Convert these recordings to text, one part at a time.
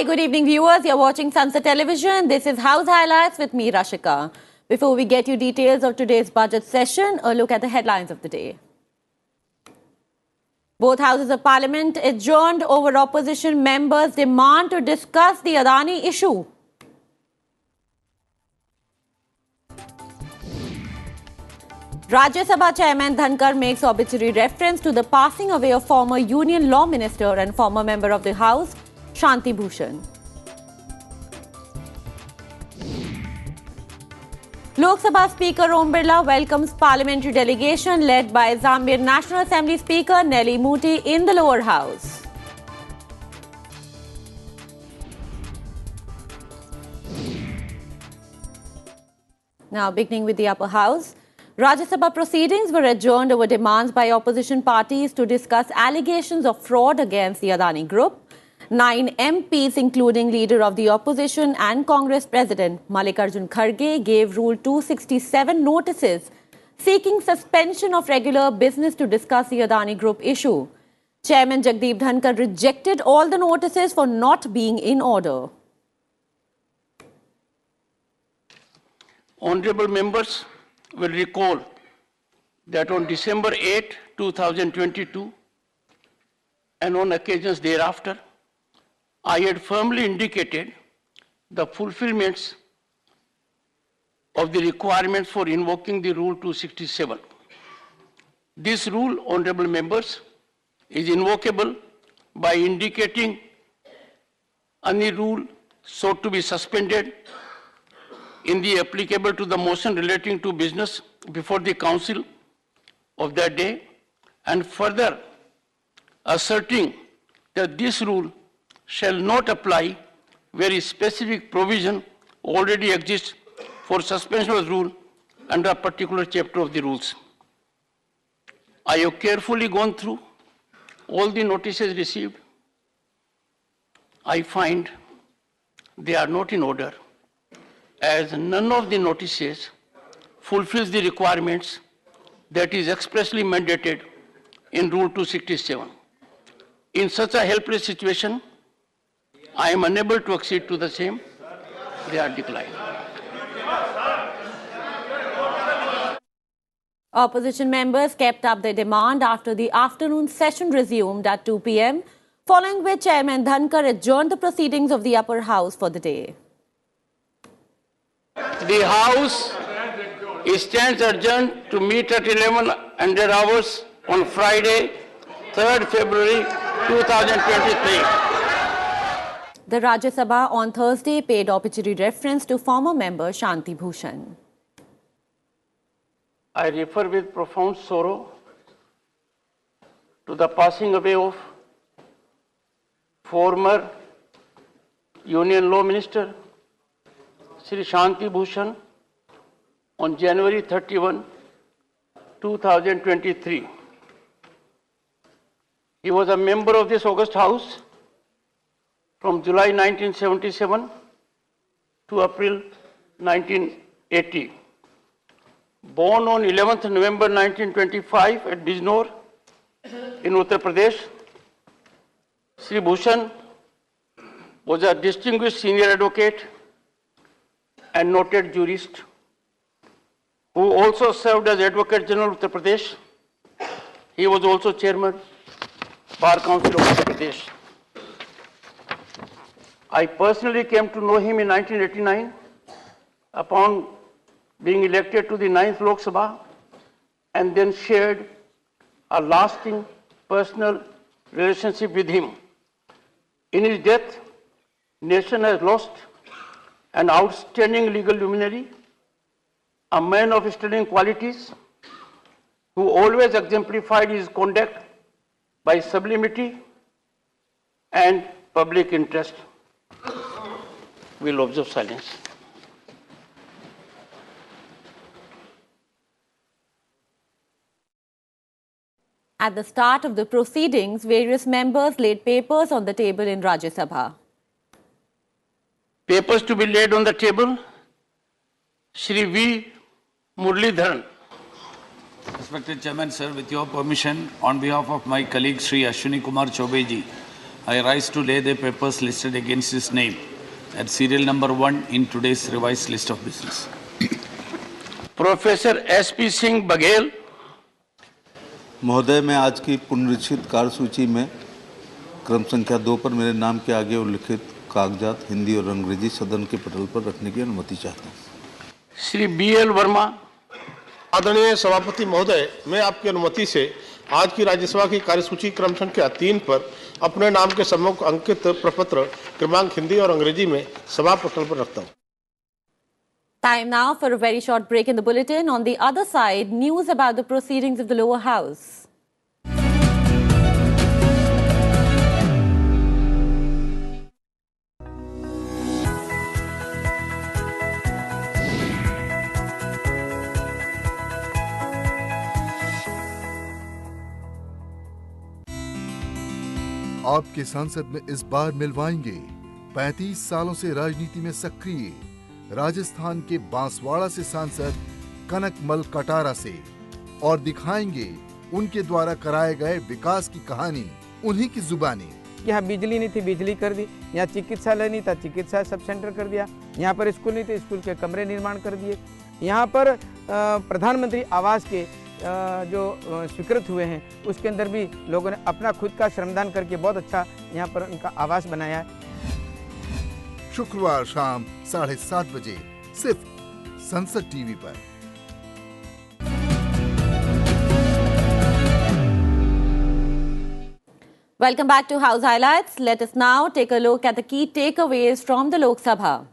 Hi, good evening viewers. You're watching Sansad Television. This is House Highlights with me, Rajya. Before we get you details of today's budget session, a look at the headlines of the day. Both houses of Parliament adjourned over opposition members' demand to discuss the Adani issue. Rajya Sabha Chairman Dhankar makes obituary reference to the passing away of former Union Law Minister and former member of the House, Shanti Bhushan. Lok Sabha Speaker Om Birla welcomes parliamentary delegation led by Zambian National Assembly Speaker Nelly Muti in the lower house. Now beginning with the upper house. Rajya Sabha proceedings were adjourned over demands by opposition parties to discuss allegations of fraud against the Adani Group. 9 MPs, including leader of the opposition and Congress President Mallikarjun Kharge, gave Rule 267 notices seeking suspension of regular business to discuss the Adani Group issue. Chairman Jagdeep Dhankar rejected all the notices for not being in order. Honorable members will recall that on December 8, 2022, and on occasions thereafter, I had firmly indicated the fulfillments of the requirements for invoking the Rule 267. This rule, honorable members, is invocable by indicating any rule sought to be suspended in the applicable to the motion relating to business before the council of that day, and further asserting that this rule shall not apply where a specific provision already exists for suspension of the rule under a particular chapter of the rules. I have carefully gone through all the notices received. I find they are not in order, as none of the notices fulfills the requirements that is expressly mandated in Rule 267. In such a helpless situation, I am unable to accede to the same. They are declined. Opposition members kept up their demand after the afternoon session resumed at 2 p.m., following which Chairman Dhankar adjourned the proceedings of the upper house for the day. The House stands adjourned to meet at 1100 hours on Friday, 3rd February 2023. The Rajya Sabha on Thursday paid obituary reference to former member Shanti Bhushan. I refer with profound sorrow to the passing away of former Union Law Minister Sri Shanti Bhushan on January 31, 2023. He was a member of this august House from July 1977 to April 1980. Born on 11th November 1925 at Bijnor in Uttar Pradesh, Sri Bhushan was a distinguished senior advocate and noted jurist who also served as Advocate General of Uttar Pradesh. He was also Chairman, Bar Council of Uttar Pradesh. I personally came to know him in 1989 upon being elected to the 9th Lok Sabha, and then shared a lasting personal relationship with him. In his death, nation has lost an outstanding legal luminary, a man of sterling qualities, who always exemplified his conduct by sublimity and public interest. We will observe silence. At the start of the proceedings, various members laid papers on the table in Rajya Sabha. Papers to be laid on the table. Shri V. Muralidharan. Respected Chairman, sir, with your permission, on behalf of my colleague Shri Ashwini Kumar Chaubeji, I rise to lay the papers listed against his name at serial number 1 in today's revised list of business. Professor S.P. Singh Baghel. महोदय, मैं आज की पुनरीक्षित कार्यसूची में क्रम संख्या 2 पर मेरे नाम के आगे उल्लिखित कागजात हिंदी और अंग्रेजी सदन के पटल पर रखने की अनुमति चाहता हूँ। श्री B.L. वर्मा। आदरणीय सभापति महोदय, मैं आपकी अनुमति से आज की राज्यसभा की कार्यसूची क्रम संख्या 3 पर अपने नाम के सम्मुख अंकित प्रपत्र क्रमांक हिंदी और अंग्रेजी में सभा पटल पर रखता हूँ। Time now for a very short break in the bulletin. On the other side, news about the proceedings of the lower house. आपके सांसद में इस बार मिलवाएंगे 35 सालों से राजनीति में सक्रिय राजस्थान के बांसवाड़ा से सांसद कनकमल कटारा से और दिखाएंगे उनके द्वारा कराए गए विकास की कहानी उन्हीं की जुबानी। यहाँ बिजली नहीं थी, बिजली कर दी। यहाँ चिकित्सालय नहीं था, चिकित्सा सब सेंटर कर दिया। यहाँ पर स्कूल नहीं थे, स्कूल के कमरे निर्माण कर दिए। यहाँ पर प्रधानमंत्री आवास के जो स्वीकृत हुए हैं उसके अंदर भी लोगों ने अपना खुद का श्रमदान करके बहुत अच्छा यहाँ पर उनका आवास बनाया है। शुक्रवार शाम 7:30 बजे सिर्फ संसद टीवी पर। Welcome back to House Highlights. Let us now take a look at the key takeaways from the Lok Sabha.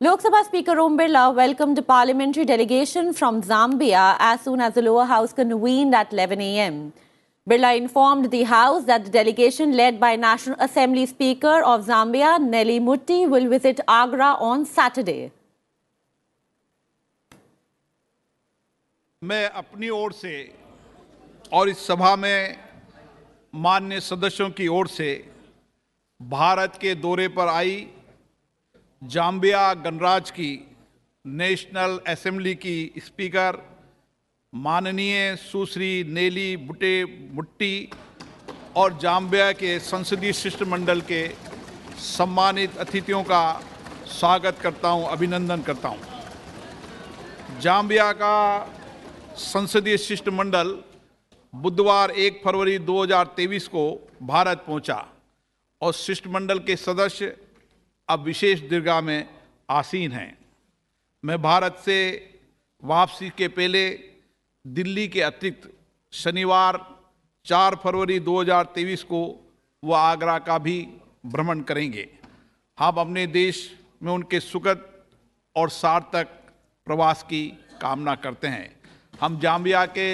Lok Sabha Speaker Om Birla welcomed a parliamentary delegation from Zambia as soon as the lower house convened at 11 a.m. Birla informed the House that the delegation led by National Assembly Speaker of Zambia, Nelly Mutti, will visit Agra on Saturday. मैं अपनी ओर से और इस सभा में माननीय सदस्यों की ओर से भारत के दौरे पर आई जाम्बिया गणराज्य की नेशनल असेंबली की स्पीकर माननीय सुश्री नेली मुट्टी और जाम्बिया के संसदीय शिष्टमंडल के सम्मानित अतिथियों का स्वागत करता हूं, अभिनंदन करता हूं। जाम्बिया का संसदीय शिष्टमंडल बुधवार 1 फरवरी 2023 को भारत पहुंचा और शिष्टमंडल के सदस्य अब विशेष दीर्घा में आसीन हैं। मैं भारत से वापसी के पहले दिल्ली के अतिरिक्त शनिवार 4 फरवरी 2023 को वह आगरा का भी भ्रमण करेंगे। हम अपने देश में उनके सुखद और सार्थक प्रवास की कामना करते हैं। हम जाम्बिया के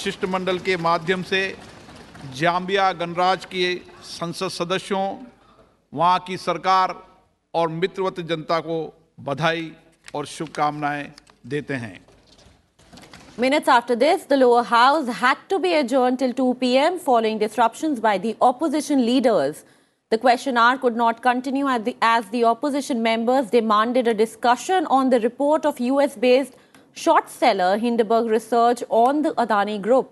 शिष्टमंडल के माध्यम से जाम्बिया गणराज्य के संसद सदस्यों, वहाँ की सरकार और मित्रवत जनता को बधाई और शुभकामनाएं देते हैं। Minutes after this, the lower house had to be adjourned till 2 p.m. following disruptions by the opposition leaders. The question hour could not continue as the opposition members demanded a discussion on the report of US-based short seller Hindenburg Research on the Adani Group.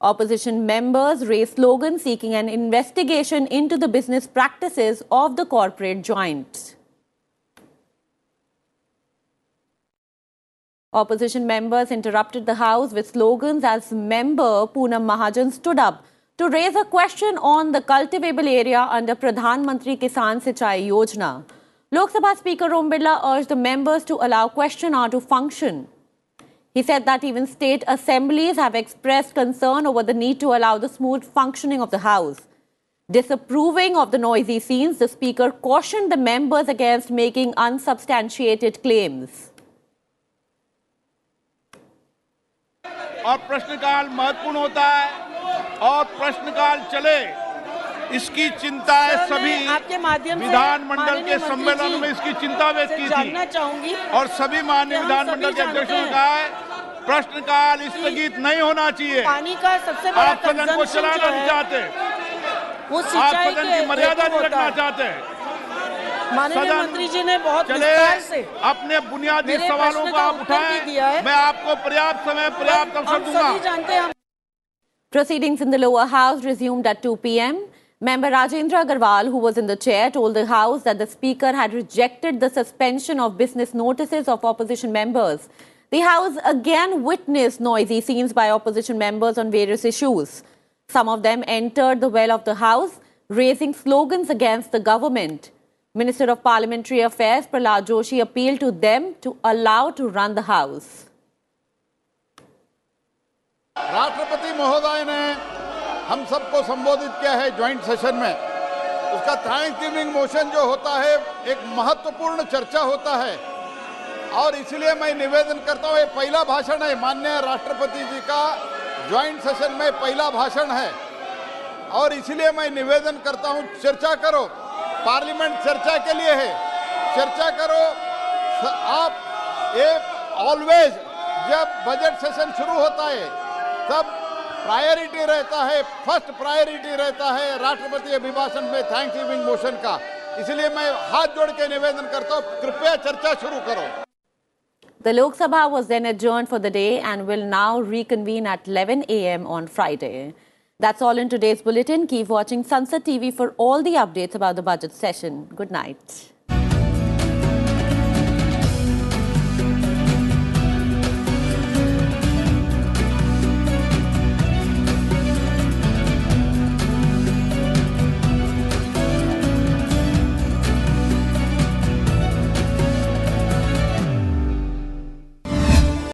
Opposition members raised slogans seeking an investigation into the business practices of the corporate joint. Opposition members interrupted the House with slogans as member Poonam Mahajan stood up to raise a question on the cultivable area under Pradhan Mantri Kisan Sinchai Yojana. Lok Sabha Speaker Om Birla urged the members to allow question hour to function. He said that even state assemblies have expressed concern over the need to allow the smooth functioning of the House. Disapproving of the noisy scenes, the Speaker cautioned the members against making unsubstantiated claims. और प्रश्नकाल महत्वपूर्ण होता है और प्रश्नकाल चले, इसकी चिंता है सभी विधानमंडल के सम्मेलन में इसकी चिंता व्यक्त की थी और सभी माननीय विधानमंडल के अध्यक्षों ने कहा है प्रश्नकाल स्थगित नहीं होना चाहिए। पानी का सबसे बड़ा आप सदन को चलाना नहीं चाहते, आप सदन की मर्यादा नहीं रखना चाहते। माननीय मंत्री जी ने बहुत विस्तार से अपने बुनियादी सवालों को आप उठाएं, मैं आपको पर्याप्त समय पर्याप्त अवसर दूंगा। Proceedings in the lower house resumed at 2 p.m. Member Rajendra Agarwal, who was in the chair, told the House that the Speaker had rejected the suspension of business notices of opposition members. The House again witnessed noisy scenes by opposition members on various issues. Some of them entered the well of the House, raising slogans against the government. Minister of Parliamentary Affairs Prahlad Joshi appealed to them to allow to run the House. राष्ट्रपति महोदय ने हम सबको संबोधित किया है joint session में। उसका थैंक्सगिविंग मोशन जो होता है एक महत्वपूर्ण चर्चा होता है और इसलिए मैं निवेदन करता हूँ, ये पहला भाषण है माननीय राष्ट्रपति जी का, ज्वाइंट सेशन में पहला भाषण है और इसलिए मैं निवेदन करता हूँ, चर्चा करो। पार्लियामेंट चर्चा के लिए है, चर्चा करो। आप ये ऑलवेज जब बजट सेशन शुरू होता है तब प्रायोरिटी रहता है, फर्स्ट प्रायोरिटी रहता है राष्ट्रपति अभिभाषण में थैंक्सगिविंग मोशन का। इसलिए मैं हाथ जोड़ के निवेदन करता हूँ, कृपया चर्चा शुरू करो। The Lok Sabha was then adjourned for the day and will now reconvene at 11 a.m. on Friday. That's all in today's bulletin. Keep watching Sansad TV for all the updates about the budget session. Good night.